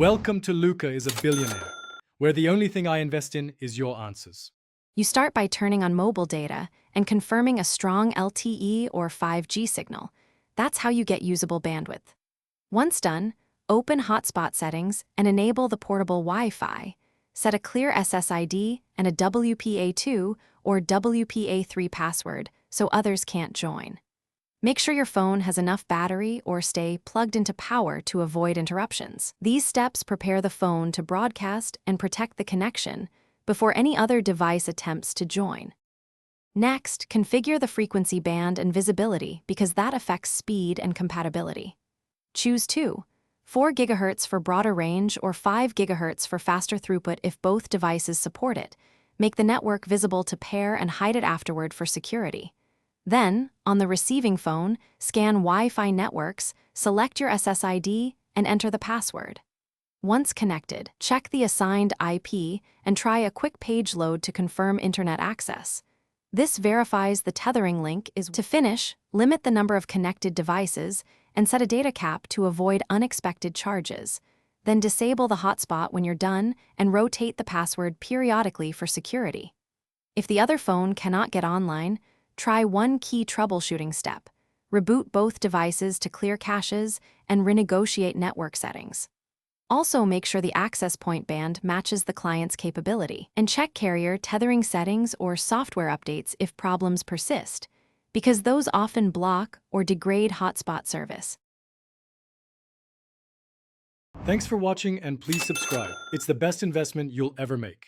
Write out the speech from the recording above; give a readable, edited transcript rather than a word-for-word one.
Welcome to Luca is a Billionaire, where the only thing I invest in is your answers. You start by turning on mobile data and confirming a strong LTE or 5G signal. That's how you get usable bandwidth. Once done, open Hotspot settings and enable the portable Wi-Fi. Set a clear SSID and a WPA2 or WPA3 password so others can't join. Make sure your phone has enough battery or stay plugged into power to avoid interruptions. These steps prepare the phone to broadcast and protect the connection before any other device attempts to join. Next, configure the frequency band and visibility because that affects speed and compatibility. Choose 4 GHz for broader range or 5 GHz for faster throughput if both devices support it. Make the network visible to pair and hide it afterward for security. Then, on the receiving phone, scan Wi-Fi networks, select your SSID, and enter the password. Once connected, check the assigned IP and try a quick page load to confirm internet access. This verifies the tethering link is. To finish, limit the number of connected devices and set a data cap to avoid unexpected charges. Then disable the hotspot when you're done and rotate the password periodically for security. If the other phone cannot get online, try one key troubleshooting step. Reboot both devices to clear caches and renegotiate network settings. Also make sure the access point band matches the client's capability, and check carrier tethering settings or software updates if problems persist, because those often block or degrade hotspot service. Thanks for watching and please subscribe. It's the best investment you'll ever make.